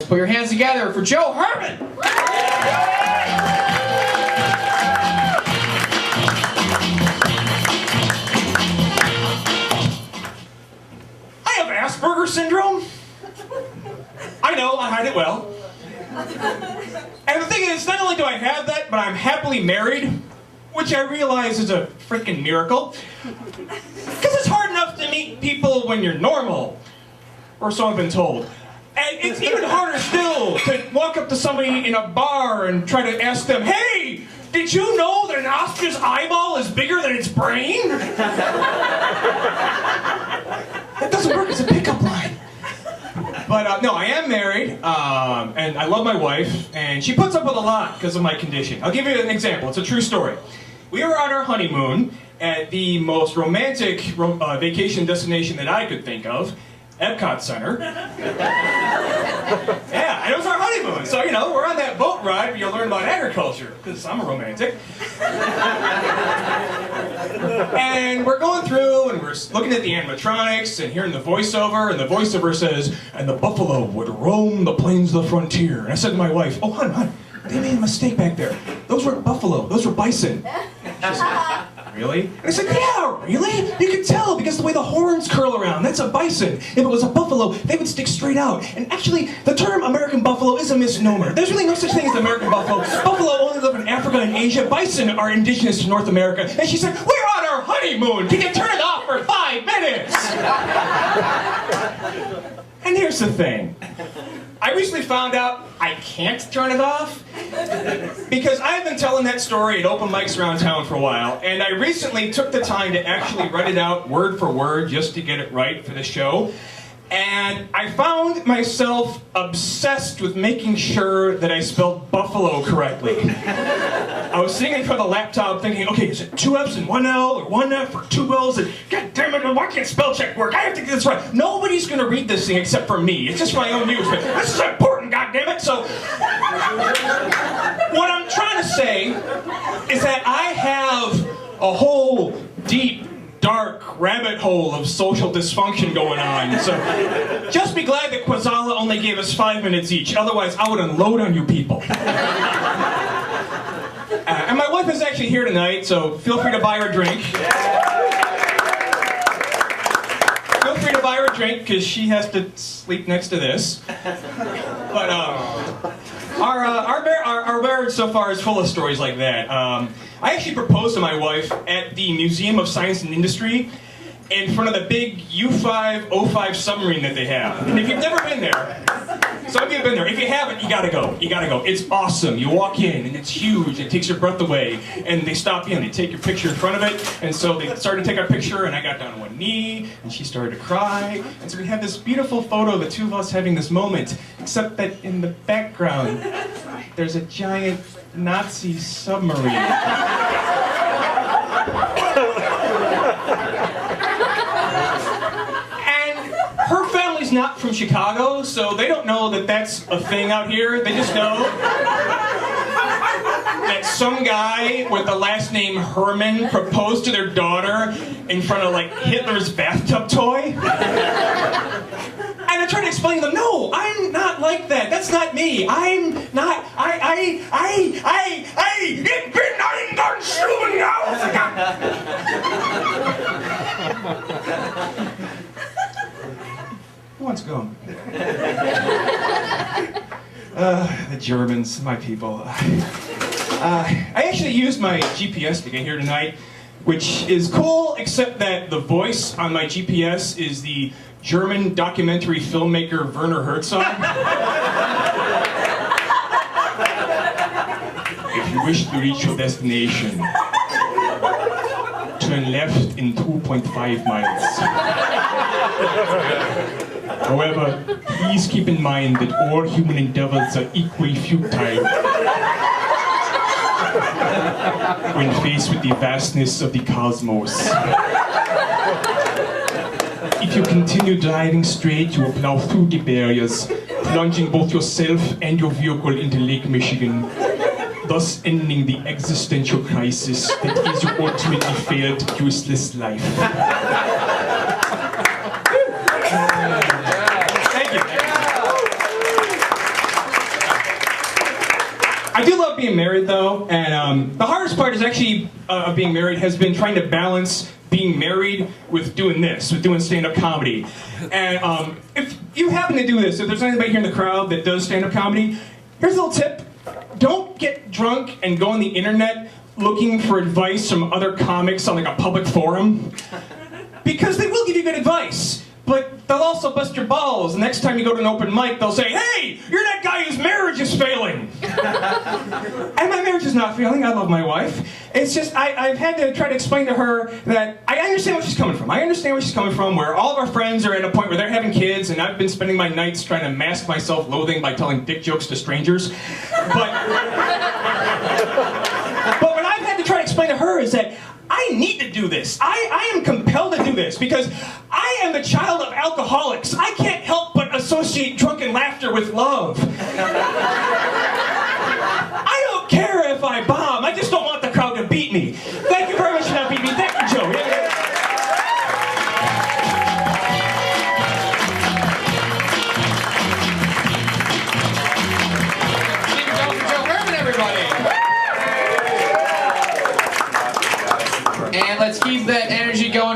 Put your hands together for Joe Herrmann! I have Asperger's syndrome. I know, I hide it well. And the thing is, not only do I have that, but I'm happily married, which I realize is a freaking miracle. Because it's hard enough to meet people when you're normal, or so I've been told. And it's even harder still to walk up to somebody in a bar and try to ask them, "Hey, did you know that an ostrich's eyeball is bigger than its brain?" That doesn't work as a pickup line. But no, I am married, and I love my wife, and she puts up with a lot because of my condition. I'll give you an example. It's a true story. We were on our honeymoon at the most romantic vacation destination that I could think of, Epcot Center. Yeah, and it was our honeymoon, so you know, we're on that boat ride where you'll learn about agriculture, because I'm a romantic. And we're going through, and we're looking at the animatronics, and hearing the voiceover, and the voiceover says, "And the buffalo would roam the plains of the frontier." And I said to my wife, "Oh, hon, they made a mistake back there. Those weren't buffalo, those were bison." She said, "Really?" And I said, "Yeah, really? You can tell because the way the horns curl around, that's a bison. If it was a buffalo, they would stick straight out. And actually, the term American buffalo is a misnomer. There's really no such thing as the American buffalo. Buffalo only live in Africa and Asia. Bison are indigenous to North America." And she said, "We're on our honeymoon. Can you turn it off for 5 minutes?" And here's the thing. I recently found out I can't turn it off because I've been telling that story at open mics around town for a while, and I recently took the time to actually write it out word for word just to get it right for the show. And I found myself obsessed with making sure that I spelled buffalo correctly. I was sitting in front of the laptop thinking, okay, is it 2 F's and 1 L, or 1 F or 2 L's? And God damn it, why can't spell check work? I have to get this right. Nobody's going to read this thing except for me. It's just my own news, but this is important, God damn it. So what I'm trying to say is that I have a whole deep, dark rabbit hole of social dysfunction going on. So just be glad that Kwaczala only gave us 5 minutes each. Otherwise, I would unload on you people. And my wife is actually here tonight, so feel free to buy her a drink. Feel free to buy her a drink, because she has to sleep next to this. But our marriage so far is full of stories like that. I actually proposed to my wife at the Museum of Science and Industry in front of the big U-505 submarine that they have. And if you've never been there, some of you have been there. If you haven't, you gotta go. You gotta go. It's awesome. You walk in, and it's huge. It takes your breath away. And they stop you, and they take your picture in front of it. And so they started to take our picture, and I got down on one knee, and she started to cry. And so we have this beautiful photo of the two of us having this moment, except that in the background, there's a giant Nazi submarine. Her family's not from Chicago, so they don't know that that's a thing out here. They just know that some guy with the last name Herrmann proposed to their daughter in front of like Hitler's bathtub toy. And I tried to explain to them, no, I'm not like that. That's not me. I'm not, ich bin ein ganz Who wants to go? The Germans, my people. I actually used my GPS to get here tonight, which is cool, except that the voice on my GPS is the German documentary filmmaker Werner Herzog. If you wish to reach your destination, turn left in 2.5 miles. However, please keep in mind that all human endeavors are equally futile when faced with the vastness of the cosmos. If you continue driving straight, you will plow through the barriers, plunging both yourself and your vehicle into Lake Michigan, thus ending the existential crisis that is your ultimately failed, useless life. Thank you. I do love being married, though, and the hardest part is actually of being married has been trying to balance being married with doing this, with doing stand-up comedy. And if you happen to do this, if there's anybody here in the crowd that does stand-up comedy, here's a little tip. Don't get drunk and go on the internet looking for advice from other comics on like a public forum. Because they will give you good advice. But they'll also bust your balls. The next time you go to an open mic, they'll say, "Hey, you're that guy whose marriage is failing." And my marriage is not failing. I love my wife. It's just, I've had to try to explain to her that I understand where she's coming from. I understand where she's coming from, where all of our friends are at a point where they're having kids, and I've been spending my nights trying to mask my self-loathing by telling dick jokes to strangers. But what I've had to try to explain to her is that I need to do this. I am compelled to do this because I am the child of alcoholics. I can't help but associate drunken laughter with love. I don't care if I bomb. I just don't want the crowd to beat me. Thank you very much for not beating me. Thank you, Joe. Keep it going for Joe Herrmann, everybody. And let's keep that energy going.